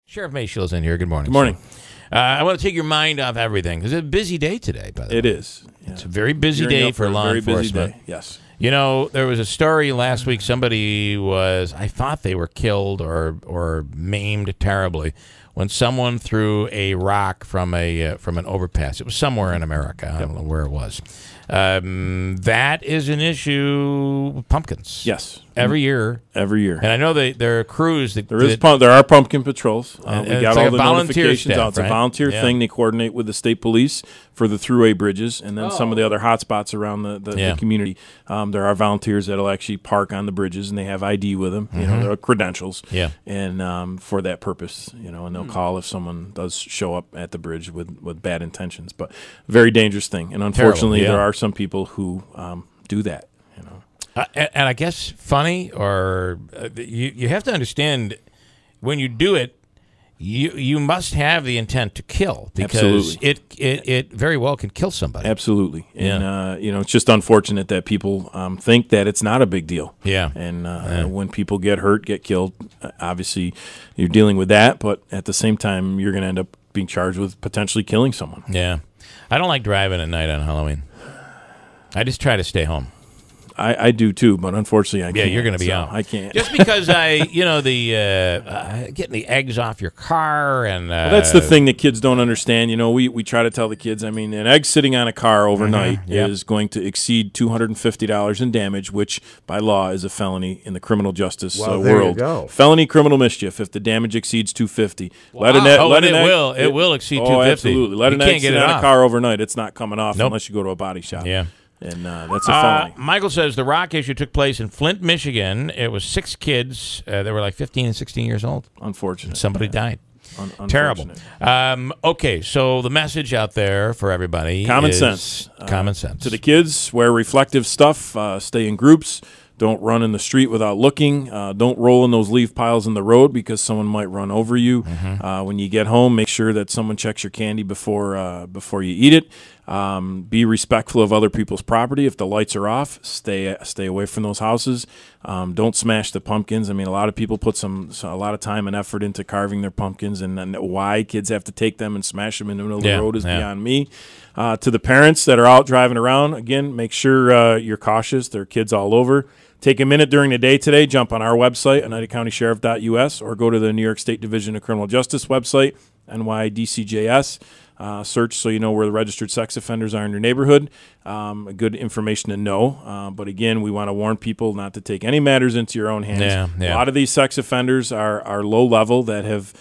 Sheriff Maciol's in here. Good morning. Good morning. I want to take your mind off everything because it's a busy day today, by the way. It is. Yeah. It's a very busy day for law enforcement. Yes. You know, there was a story last week. Somebody was, I thought they were killed or maimed terribly when someone threw a rock from an overpass. It was somewhere in America. I don't know where it was. That is an issue with pumpkins. Yes. Every year. Every year. And I know there are crews that... There are pumpkin patrols. We got all the notifications staff, out. It's a volunteer thing. They coordinate with the state police for the throughway bridges and then some of the other hot spots around the community. There are volunteers that will actually park on the bridges, and they have ID with them, you know, their credentials. Yeah. And for that purpose, you know, and they'll call if someone does show up at the bridge with bad intentions. But very dangerous thing. And unfortunately, there are some people who do that. And I guess funny, or you have to understand when you do it, you must have the intent to kill because it very well can kill somebody. Absolutely. And you know, it's just unfortunate that people think that it's not a big deal. Yeah. And when people get hurt, get killed, obviously you're dealing with that, but at the same time you're going to end up being charged with potentially killing someone. Yeah. I don't like driving at night on Halloween. I just try to stay home. I do too, but unfortunately I can't. Yeah, you're going to be out. I can't. Just because getting the eggs off your car and well, that's the thing that kids don't understand. You know, we try to tell the kids. I mean, an egg sitting on a car overnight is going to exceed $250 in damage, which by law is a felony in the criminal justice world. There you go. Felony criminal mischief if the damage exceeds $250. It will exceed $250. Oh, absolutely. Let an egg sit on a car overnight. It's not coming off unless you go to a body shop. Yeah. And that's a felony. Michael says the rock issue took place in Flint, Michigan. It was 6 kids. They were like 15 and 16 years old. Unfortunate. Somebody died. Terrible. Okay, so the message out there for everybody common is sense. Common sense. To the kids, wear reflective stuff. Stay in groups. Don't run in the street without looking. Don't roll in those leaf piles in the road because someone might run over you. When you get home, make sure that someone checks your candy before you eat it. Be respectful of other people's property. If the lights are off, stay away from those houses. Don't smash the pumpkins. I mean, a lot of people put a lot of time and effort into carving their pumpkins, and why kids have to take them and smash them in the middle of the road is beyond me. To the parents that are out driving around, again, make sure you're cautious. There are kids all over. Take a minute during the day today, jump on our website, unitedcountysheriff.us, or go to the New York State Division of Criminal Justice website, NYDCJS. Search so you know where the registered sex offenders are in your neighborhood. Good information to know. But again, we want to warn people not to take any matters into your own hands. A lot of these sex offenders are low level that have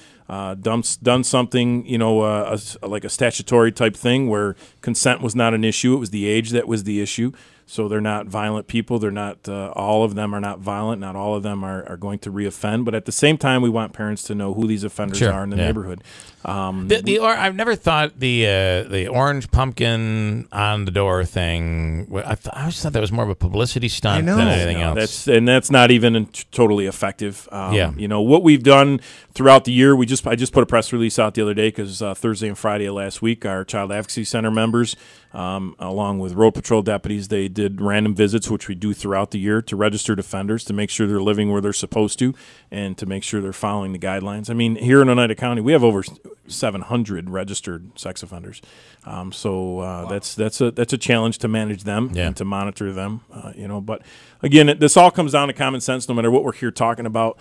done something, you know, like a statutory type thing where consent was not an issue. It was the age that was the issue. So they're not violent people. They're not all of them are not violent. Not all of them are going to reoffend. But at the same time, we want parents to know who these offenders are in the neighborhood. I've never thought the orange pumpkin on the door thing. I always thought that was more of a publicity stunt than anything else. That's not even totally effective. You know what we've done throughout the year. I just put a press release out the other day because Thursday and Friday of last week, our Child Advocacy Center members, along with road patrol deputies, they did random visits, which we do throughout the year, to registered offenders to make sure they're living where they're supposed to and to make sure they're following the guidelines. I mean, here in Oneida County, we have over 700 registered sex offenders. That's a challenge to manage them and to monitor them. You know, but again, this all comes down to common sense. No matter what we're here talking about,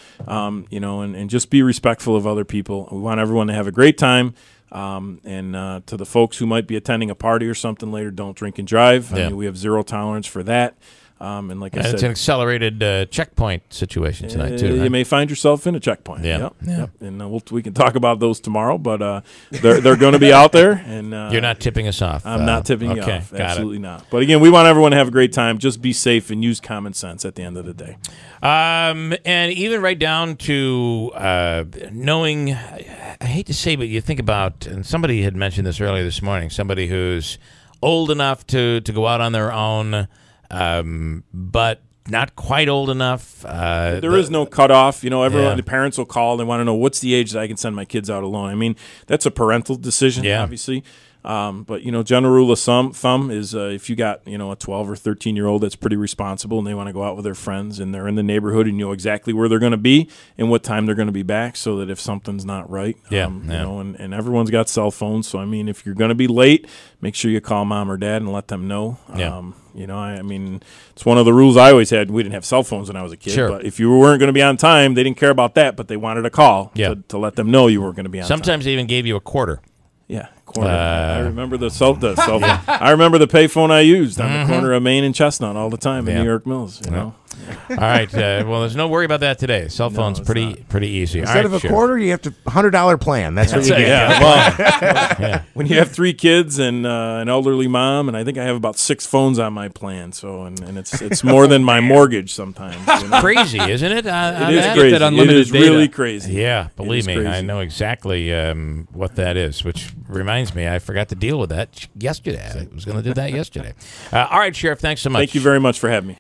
you know, and just be respectful of other people. We want everyone to have a great time. To the folks who might be attending a party or something later, don't drink and drive. I mean, we have zero tolerance for that. And like I said, it's an accelerated checkpoint situation tonight too. Right? You may find yourself in a checkpoint. Yep. And we can talk about those tomorrow. But they're going to be out there. And you're not tipping us off. I'm not tipping you off. Absolutely not. But again, we want everyone to have a great time. Just be safe and use common sense at the end of the day. And even right down to knowing. I hate to say, but you think about, and somebody had mentioned this earlier this morning. Somebody who's old enough to go out on their own. But not quite old enough. There is no cutoff. You know, the parents will call. They want to know what's the age that I can send my kids out alone. I mean, that's a parental decision, obviously. But, you know, general rule of thumb is if you got, you know, a 12 or 13-year-old that's pretty responsible and they want to go out with their friends and they're in the neighborhood and you know exactly where they're going to be and what time they're going to be back, so that if something's not right, you know, and everyone's got cell phones. So, I mean, if you're going to be late, make sure you call mom or dad and let them know. You know, I mean, it's one of the rules I always had. We didn't have cell phones when I was a kid. Sure. But if you weren't going to be on time, they didn't care about that, but they wanted a call to let them know you weren't going to be on time. Sometimes they even gave you a quarter. Yeah, quarter. I remember the cell phone. I remember the payphone I used on the corner of Main and Chestnut all the time in New York Mills. You know. All right. Well, there's no worry about that today. Cell phone's pretty easy. Instead of a quarter, you have to $100 plan. That's what you get. Yeah. Well, when you have 3 kids and an elderly mom, and I think I have about 6 phones on my plan. So and it's more than my mortgage sometimes. You know? Crazy, isn't it? It is crazy. It is really crazy. Yeah, believe me, I know exactly what that is. Which reminds me, I forgot to deal with that yesterday. I was going to do that yesterday. All right, Sheriff. Thanks so much. Thank you very much for having me.